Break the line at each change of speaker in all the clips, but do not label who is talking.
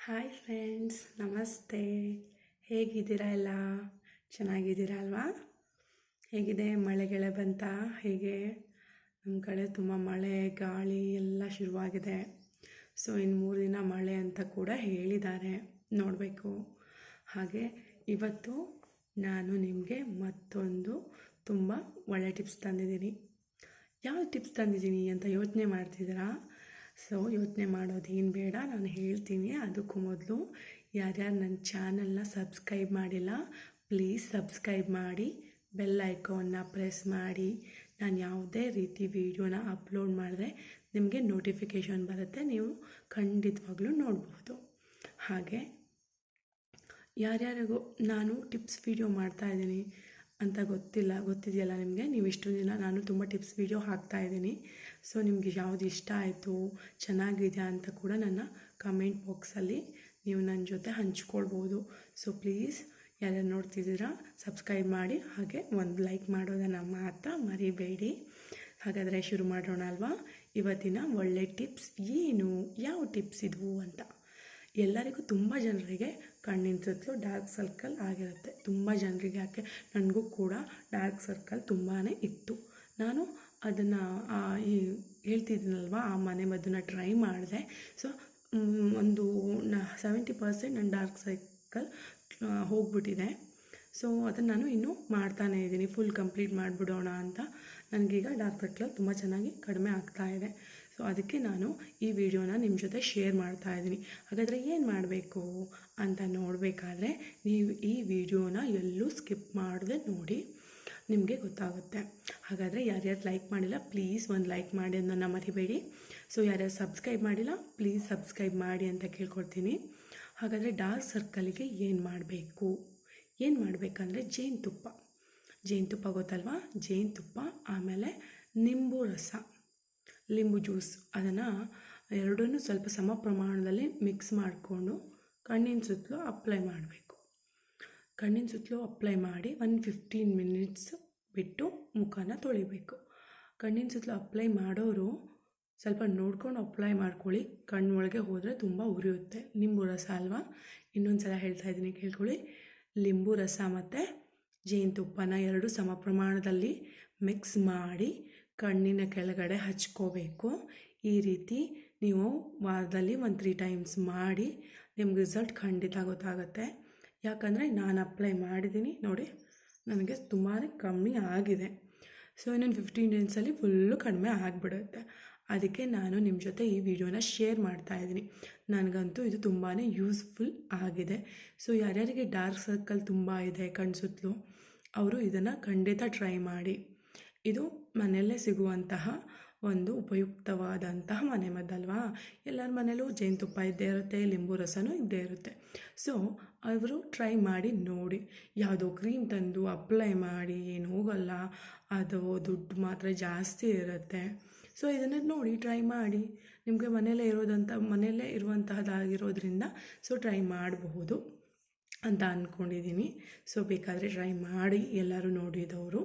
Hi friends, ನಮಸ್ತೆ. ಹೇಗಿದ್ದೀರಾ? ಎಲ್ಲ ಚೆನ್ನಾಗಿದ್ದೀರಾ ಅಲ್ವಾ? ಹೇಗಿದೆ? ಮಳೆಗೆಳೆ ಬಂತ? ಹೇಗೆ? ನಮ್ಮ ಕಡೆ ತುಂಬ ಮಳೆ, ಗಾಳಿ ಎಲ್ಲ ಶುರುವಾಗಿದೆ. ಸೊ ಇನ್ನು 3 ದಿನ ಮಳೆ ಅಂತ ಕೂಡ ಹೇಳಿದ್ದಾರೆ, ನೋಡಬೇಕು. ಹಾಗೆ ಇವತ್ತು ನಾನು ನಿಮಗೆ ಮತ್ತೊಂದು ತುಂಬ ಒಳ್ಳೆ ಟಿಪ್ಸ್ ತಂದಿದ್ದೀನಿ. ಯಾವ ಟಿಪ್ಸ್ ತಂದಿದ್ದೀನಿ ಅಂತ ಯೋಚನೆ ಮಾಡ್ತಿದ್ದೀರಾ? ಸೊ ಯೋಚನೆ ಮಾಡೋದೇನು ಬೇಡ, ನಾನು ಹೇಳ್ತೀನಿ. ಅದಕ್ಕೂ ಮೊದಲು ಯಾರ್ಯಾರು ನನ್ನ ಚಾನಲ್ನ ಸಬ್ಸ್ಕ್ರೈಬ್ ಮಾಡಿಲ್ಲ, ಪ್ಲೀಸ್ ಸಬ್ಸ್ಕ್ರೈಬ್ ಮಾಡಿ, ಬೆಲ್ ಐಕಾನ್ನ ಪ್ರೆಸ್ ಮಾಡಿ. ನಾನು ಯಾವುದೇ ರೀತಿ ವಿಡಿಯೋನ ಅಪ್ಲೋಡ್ ಮಾಡಿದ್ರೆ ನಿಮಗೆ ನೋಟಿಫಿಕೇಷನ್ ಬರುತ್ತೆ, ನೀವು ಖಂಡಿತವಾಗ್ಲೂ ನೋಡಬಹುದು. ಹಾಗೆ ಯಾರ್ಯಾರಿಗೂ ನಾನು ಟಿಪ್ಸ್ ವಿಡಿಯೋ ಮಾಡ್ತಾಯಿದ್ದೀನಿ ಅಂತ ಗೊತ್ತಿದೆಯಲ್ಲ ನಿಮಗೆ. ನೀವು ಇಷ್ಟು ದಿನ ನಾನು ತುಂಬ ಟಿಪ್ಸ್ ವಿಡಿಯೋ ಹಾಕ್ತಾಯಿದ್ದೀನಿ. ಸೊ ನಿಮಗೆ ಯಾವುದು ಇಷ್ಟ ಆಯಿತು, ಚೆನ್ನಾಗಿದೆಯಾ ಅಂತ ಕೂಡ ನನ್ನ ಕಮೆಂಟ್ ಬಾಕ್ಸಲ್ಲಿ ನೀವು ನನ್ನ ಜೊತೆ ಹಂಚ್ಕೊಳ್ಬೋದು. ಸೊ ಪ್ಲೀಸ್ ಯಾರ್ಯಾರು ನೋಡ್ತಿದ್ದೀರಾ ಸಬ್ಸ್ಕ್ರೈಬ್ ಮಾಡಿ, ಹಾಗೆ ಒಂದು ಲೈಕ್ ಮಾಡೋದನ್ನು ಮಾತ್ರ ಮರಿಬೇಡಿ. ಹಾಗಾದರೆ ಶುರು ಮಾಡೋಣ ಅಲ್ವಾ? ಇವತ್ತಿನ ಒಳ್ಳೆ ಟಿಪ್ಸ್ ಏನು, ಯಾವ ಟಿಪ್ಸ್ ಇದ್ವು ಅಂತ. ಎಲ್ಲರಿಗೂ ತುಂಬ ಜನರಿಗೆ ಕಣ್ಣಿನ ಸುತ್ತಲೂ ಡಾರ್ಕ್ ಸರ್ಕಲ್ ಆಗಿರುತ್ತೆ. ತುಂಬ ಜನರಿಗೆ, ಯಾಕೆ ನನಗೂ ಕೂಡ ಡಾರ್ಕ್ ಸರ್ಕಲ್ ತುಂಬಾ ಇತ್ತು. ನಾನು ಅದನ್ನು ಹೇಳ್ತಿದ್ದೀನಲ್ವ, ಆ ಮನೆಮದ್ದನ್ನು ಟ್ರೈ ಮಾಡಿದೆ. ಸೊ ಒಂದು 70% ನನ್ನ ಡಾರ್ಕ್ ಸರ್ಕಲ್ ಹೋಗ್ಬಿಟ್ಟಿದೆ. ಸೊ ಅದನ್ನು ನಾನು ಇನ್ನೂ ಮಾಡ್ತಾನೇ ಇದ್ದೀನಿ, ಫುಲ್ ಕಂಪ್ಲೀಟ್ ಮಾಡಿಬಿಡೋಣ ಅಂತ. ನನಗೀಗ ಡಾರ್ಕ್ ಸರ್ಕಲ್ ತುಂಬ ಚೆನ್ನಾಗಿ ಕಡಿಮೆ ಆಗ್ತಾಯಿದೆ. ಸೊ ಅದಕ್ಕೆ ನಾನು ಈ ವಿಡಿಯೋನ ನಿಮ್ಮ ಜೊತೆ ಶೇರ್ ಮಾಡ್ತಾಯಿದ್ದೀನಿ. ಹಾಗಾದರೆ ಏನು ಮಾಡಬೇಕು ಅಂತ ನೋಡಬೇಕಾದ್ರೆ ನೀವು ಈ ವಿಡಿಯೋನ ಎಲ್ಲೂ ಸ್ಕಿಪ್ ಮಾಡದೆ ನೋಡಿ, ನಿಮಗೆ ಗೊತ್ತಾಗುತ್ತೆ. ಹಾಗಾದರೆ ಯಾರ್ಯಾರು ಲೈಕ್ ಮಾಡಿಲ್ಲ ಪ್ಲೀಸ್ ಒಂದು ಲೈಕ್ ಮಾಡಿ, ಅದನ್ನು ಮರಿಬೇಡಿ. ಸೊ ಯಾರ್ಯಾರು ಸಬ್ಸ್ಕ್ರೈಬ್ ಮಾಡಿಲ್ಲ ಪ್ಲೀಸ್ ಸಬ್ಸ್ಕ್ರೈಬ್ ಮಾಡಿ ಅಂತ ಕೇಳ್ಕೊಳ್ತೀನಿ. ಹಾಗಾದರೆ ಡಾರ್ಕ್ ಸರ್ಕಲಿಗೆ ಏನು ಮಾಡಬೇಕಂದ್ರೆ ಜೇನುತುಪ್ಪ ಗೊತ್ತಲ್ವಾ? ಜೇನುತುಪ್ಪ, ಆಮೇಲೆ ನಿಂಬು ರಸ, ಲಿಂಬು ಜ್ಯೂಸ್, ಅದನ್ನು ಎರಡನ್ನೂ ಸ್ವಲ್ಪ ಸಮ ಪ್ರಮಾಣದಲ್ಲಿ ಮಿಕ್ಸ್ ಮಾಡಿಕೊಂಡು ಕಣ್ಣಿನ ಸುತ್ತಲೂ ಅಪ್ಲೈ ಮಾಡಬೇಕು. ಕಣ್ಣಿನ ಸುತ್ತಲೂ ಅಪ್ಲೈ ಮಾಡಿ 15 ಮಿನಿಟ್ಸ್ ಬಿಟ್ಟು ಮುಖನ ತೊಳಿಬೇಕು. ಕಣ್ಣಿನ ಸುತ್ತಲೂ ಅಪ್ಲೈ ಮಾಡೋರು ಸ್ವಲ್ಪ ನೋಡ್ಕೊಂಡು ಅಪ್ಲೈ ಮಾಡ್ಕೊಳ್ಳಿ, ಕಣ್ಣೊಳಗೆ ಹೋದರೆ ತುಂಬ ಉರಿಯುತ್ತೆ. ಲಿಂಬು ರಸ ಅಲ್ವಾ? ಇನ್ನೊಂದು ಸಲ ಹೇಳ್ತಾ ಇದ್ದೀನಿ, ಕೇಳ್ಕೊಳ್ಳಿ. ಲಿಂಬು ರಸ ಮತ್ತು ಜೇನುತುಪ್ಪನ ಎರಡು ಸಮ ಪ್ರಮಾಣದಲ್ಲಿ ಮಿಕ್ಸ್ ಮಾಡಿ ಕಣ್ಣಿನ ಕೆಳಗಡೆ ಹಚ್ಕೋಬೇಕು. ಈ ರೀತಿ ನೀವು ವಾರದಲ್ಲಿ 3 ಟೈಮ್ಸ್ ಮಾಡಿ, ನಿಮ್ಗೆ ರಿಸಲ್ಟ್ ಖಂಡಿತ ಗೊತ್ತಾಗುತ್ತೆ. ಯಾಕಂದರೆ ನಾನು ಅಪ್ಲೈ ಮಾಡಿದ್ದೀನಿ ನೋಡಿ, ನನಗೆ ತುಂಬಾ ಕಮ್ಮಿ ಆಗಿದೆ. ಸೊ ಇನ್ನೊಂದು 15 ಡೇಸಲ್ಲಿ ಫುಲ್ಲು ಕಡಿಮೆ ಆಗಿಬಿಡುತ್ತೆ. ಅದಕ್ಕೆ ನಾನು ನಿಮ್ಮ ಜೊತೆ ಈ ವಿಡಿಯೋನ ಶೇರ್ ಮಾಡ್ತಾಯಿದ್ದೀನಿ. ನನಗಂತೂ ಇದು ತುಂಬಾ ಯೂಸ್ಫುಲ್ ಆಗಿದೆ. ಸೊ ಯಾರ್ಯಾರಿಗೆ ಡಾರ್ಕ್ ಸರ್ಕಲ್ ತುಂಬ ಇದೆ ಕಣ್ಸುತ್ತಲೂ, ಅವರು ಇದನ್ನು ಖಂಡಿತ ಟ್ರೈ ಮಾಡಿ. ಇದು ಮನೆಯಲ್ಲೇ ಸಿಗುವಂತಹ ಒಂದು ಉಪಯುಕ್ತವಾದಂತಹ ಮನೆಮದ್ದಲ್ವಾ? ಎಲ್ಲರ ಮನೇಲೂ ಜೇನುತುಪ್ಪ ಇದ್ದೇ ಇರುತ್ತೆ, ಲಿಂಬು ರಸನೂ ಇದ್ದೇ ಇರುತ್ತೆ. ಸೊ ಅವರು ಟ್ರೈ ಮಾಡಿ ನೋಡಿ. ಯಾವುದೋ ಕ್ರೀಮ್ ತಂದು ಅಪ್ಲೈ ಮಾಡಿ ಏನು ಹೋಗಲ್ಲ, ಅದು ದುಡ್ಡು ಮಾತ್ರ ಜಾಸ್ತಿ ಇರುತ್ತೆ. ಸೊ ಇದನ್ನು ನೋಡಿ, ಟ್ರೈ ಮಾಡಿ. ನಿಮಗೆ ಮನೆಯಲ್ಲೇ ಇರುವಂತಹದ್ದಾಗಿರೋದ್ರಿಂದ ಸೊ ಟ್ರೈ ಮಾಡಬಹುದು ಅಂತ ಅಂದ್ಕೊಂಡಿದ್ದೀನಿ. ಸೊ ಬೇಕಾದರೆ ಟ್ರೈ ಮಾಡಿ, ಎಲ್ಲರೂ ನೋಡಿದವರು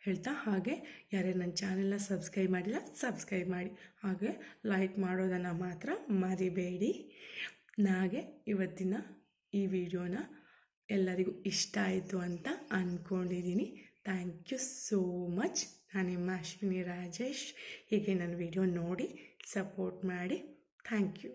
ಹೇಳ್ತಾ. ಹಾಗೆ ಯಾರ್ಯಾರು ನನ್ನ ಚಾನೆಲ್ನ ಸಬ್ಸ್ಕ್ರೈಬ್ ಮಾಡಿಲ್ಲ ಸಬ್ಸ್ಕ್ರೈಬ್ ಮಾಡಿ, ಹಾಗೆ ಲೈಕ್ ಮಾಡೋದನ್ನು ಮಾತ್ರ ಮರಿಬೇಡಿ. ಹಾಗೆ ಇವತ್ತಿನ ಈ ವಿಡಿಯೋನ ಎಲ್ಲರಿಗೂ ಇಷ್ಟ ಆಯಿತು ಅಂತ ಅಂದ್ಕೊಂಡಿದ್ದೀನಿ. Thank you so much. ನಾನು ನಿಮ್ಮ ಅಶ್ವಿನಿ ರಾಜೇಶ್. ಹೀಗೆ ನನ್ನ ವಿಡಿಯೋ ನೋಡಿ ಸಪೋರ್ಟ್ ಮಾಡಿ. Thank you.